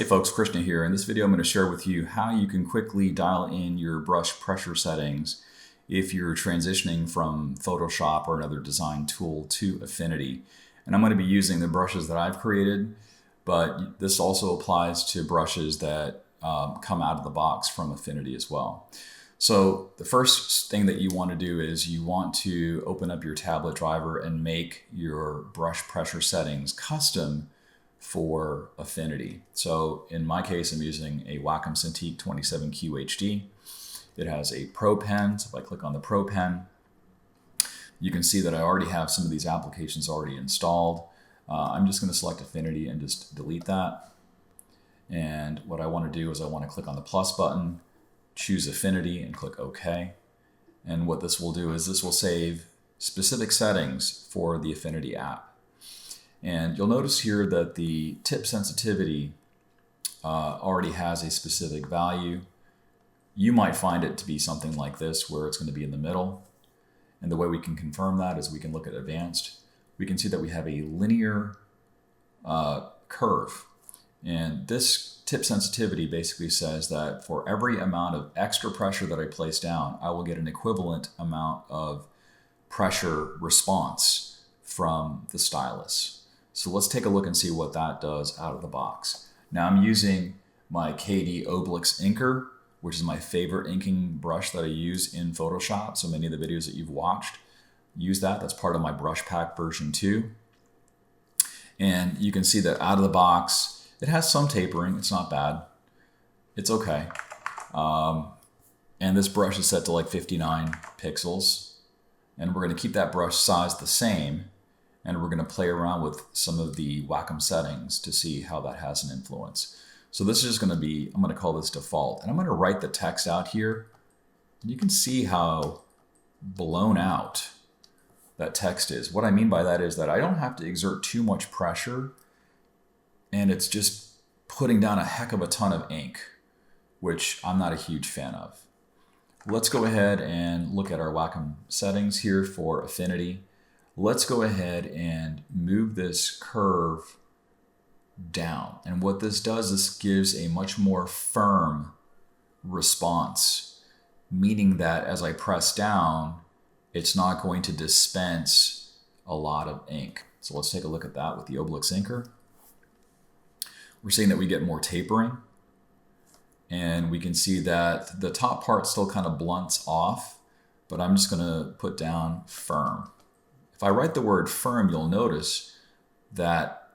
Hey folks, Krishna here. In this video I'm going to share with you how you can quickly dial in your brush pressure settings if you're transitioning from Photoshop or another design tool to Affinity. And I'm going to be using the brushes that I've created, but this also applies to brushes that come out of the box from Affinity as well. So the first thing that you want to do is you want to open up your tablet driver and make your brush pressure settings custom for Affinity. So in my case, I'm using a Wacom Cintiq 27 QHD. It has a Pro Pen, so if I click on the Pro Pen, you can see that I already have some of these applications already installed. I'm just going to select Affinity and just delete that. And what I want to do is I want to click on the plus button, choose Affinity, and click OK. And what this will do is this will save specific settings for the Affinity app. And you'll notice here that the tip sensitivity already has a specific value. You might find it to be something like this, where it's going to be in the middle. And the way we can confirm that is we can look at advanced. We can see that we have a linear curve. And this tip sensitivity basically says that for every amount of extra pressure that I place down, I will get an equivalent amount of pressure response from the stylus. So let's take a look and see what that does out of the box. Now I'm using my KD Obelix inker, which is my favorite inking brush that I use in Photoshop. So many of the videos that you've watched use that. That's part of my brush pack version 2. And you can see that out of the box, it has some tapering. It's not bad. It's okay. And this brush is set to like 59 pixels. And we're going to keep that brush size the same. And we're going to play around with some of the Wacom settings to see how that has an influence. So this is just going to be, I'm going to call this default. And I'm going to write the text out here. And you can see how blown out that text is. What I mean by that is that I don't have to exert too much pressure. And it's just putting down a heck of a ton of ink, which I'm not a huge fan of. Let's go ahead and look at our Wacom settings here for Affinity. Let's go ahead and move this curve down. And what this does is gives a much more firm response, meaning that as I press down, it's not going to dispense a lot of ink. So let's take a look at that with the Obelix inker. We're seeing that we get more tapering. And we can see that the top part still kind of blunts off, but I'm just going to put down firm. If I write the word firm, you'll notice that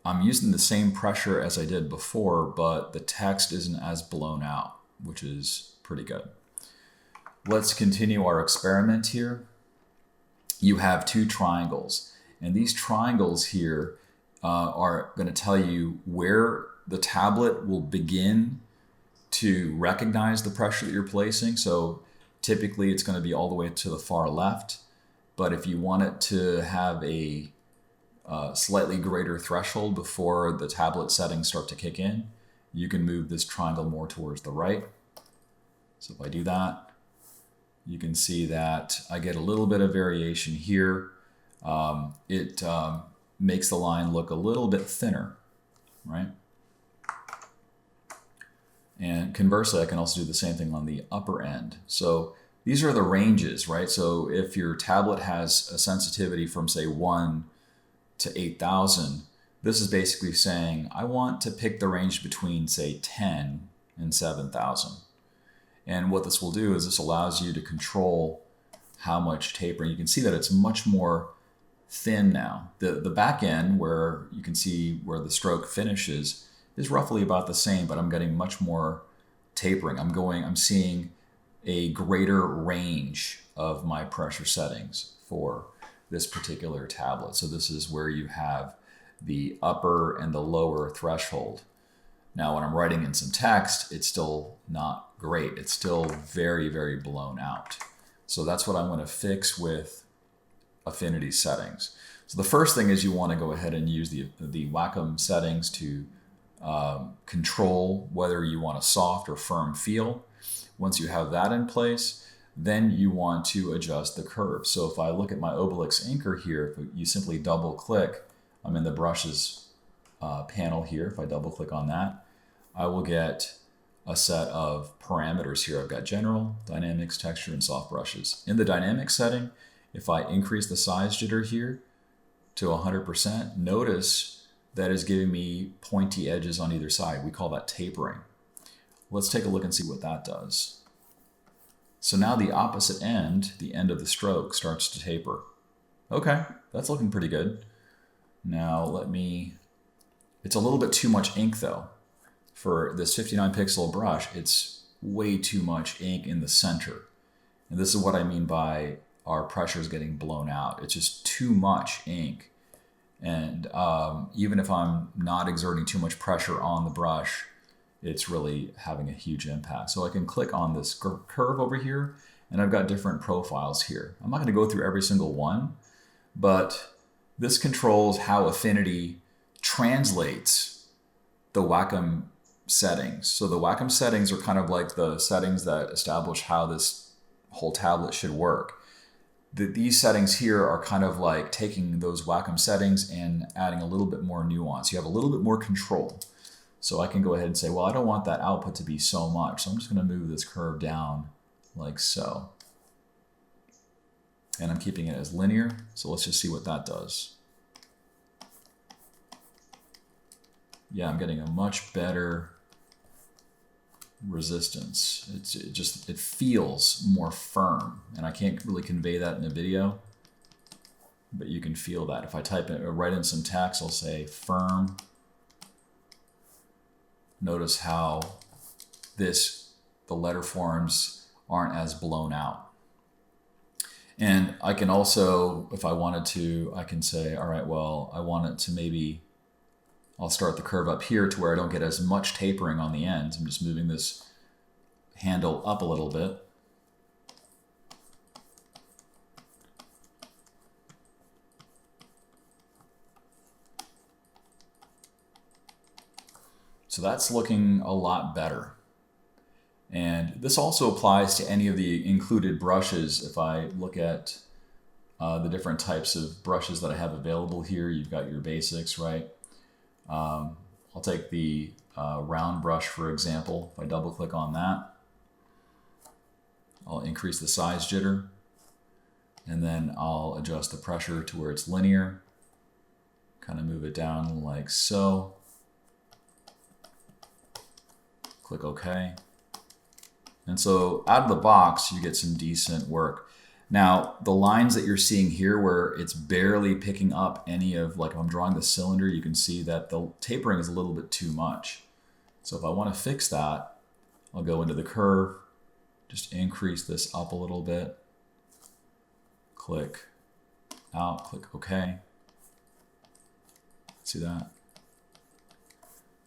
I'm using the same pressure as I did before, but the text isn't as blown out, which is pretty good. Let's continue our experiment here. You have two triangles, and these triangles here are going to tell you where the tablet will begin to recognize the pressure that you're placing. So typically it's going to be all the way to the far left. But if you want it to have a slightly greater threshold before the tablet settings start to kick in, you can move this triangle more towards the right. So if I do that, you can see that I get a little bit of variation here. It makes the line look a little bit thinner, right? And conversely, I can also do the same thing on the upper end. So these are the ranges, right? So if your tablet has a sensitivity from say 1 to 8,000, this is basically saying, I want to pick the range between say 10 and 7,000. And what this will do is this allows you to control how much tapering. You can see that it's much more thin now. The back end, where you can see where the stroke finishes, is roughly about the same, but I'm getting much more tapering. I'm seeing a greater range of my pressure settings for this particular tablet. So this is where you have the upper and the lower threshold. Now, when I'm writing in some text, it's still not great. It's still very, very blown out. So that's what I'm going to fix with Affinity settings. So the first thing is you want to go ahead and use the Wacom settings to control whether you want a soft or firm feel. Once you have that in place, then you want to adjust the curve. So if I look at my Obelix inker here, if you simply double click, I'm in the brushes panel here. If I double click on that, I will get a set of parameters here. I've got general, dynamics, texture, and soft brushes. In the dynamic setting, if I increase the size jitter here to 100%, notice that is giving me pointy edges on either side. We call that tapering. Let's take a look and see what that does. So now the opposite end, the end of the stroke, starts to taper. Okay, that's looking pretty good. Now it's a little bit too much ink though. For this 59 pixel brush, it's way too much ink in the center. And this is what I mean by our pressure is getting blown out. It's just too much ink. And even if I'm not exerting too much pressure on the brush, it's really having a huge impact. So I can click on this curve over here, and I've got different profiles here. I'm not going to go through every single one, but this controls how Affinity translates the Wacom settings. So the Wacom settings are kind of like the settings that establish how this whole tablet should work. These settings here are kind of like taking those Wacom settings and adding a little bit more nuance. You have a little bit more control. So I can go ahead and say, well, I don't want that output to be so much. So I'm just going to move this curve down like so. And I'm keeping it as linear. So let's just see what that does. Yeah, I'm getting a much better resistance. It feels more firm, and I can't really convey that in a video, but you can feel that. If I type it or write in some text, I'll say firm. Notice how the letter forms aren't as blown out. And I can also, if I wanted to, I can say, all right, well, I want it to maybe, I'll start the curve up here to where I don't get as much tapering on the ends. I'm just moving this handle up a little bit. So that's looking a lot better. And this also applies to any of the included brushes. If I look at the different types of brushes that I have available here, you've got your basics, right? I'll take the round brush, for example. If I double click on that, I'll increase the size jitter, and then I'll adjust the pressure to where it's linear. Kind of move it down like so. Click OK. And so out of the box, you get some decent work. Now, the lines that you're seeing here where it's barely picking up any of, like if I'm drawing the cylinder, you can see that the tapering is a little bit too much. So if I want to fix that, I'll go into the curve, just increase this up a little bit, click out, click OK. See that?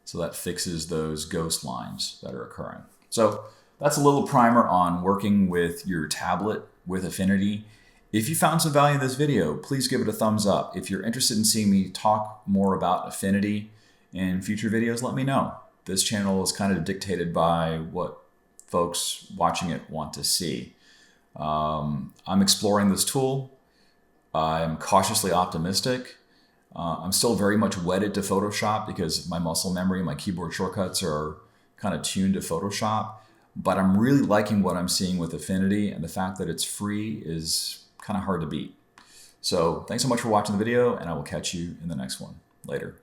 So that fixes those ghost lines that are occurring. So that's a little primer on working with your tablet with Affinity. If you found some value in this video, please give it a thumbs up. If you're interested in seeing me talk more about Affinity in future videos, let me know. This channel is kind of dictated by what folks watching it want to see. I'm exploring this tool. I'm cautiously optimistic. I'm still very much wedded to Photoshop because my muscle memory, my keyboard shortcuts are kind of tuned to Photoshop. But I'm really liking what I'm seeing with Affinity, and the fact that it's free is kind of hard to beat. So thanks so much for watching the video, and I will catch you in the next one. Later.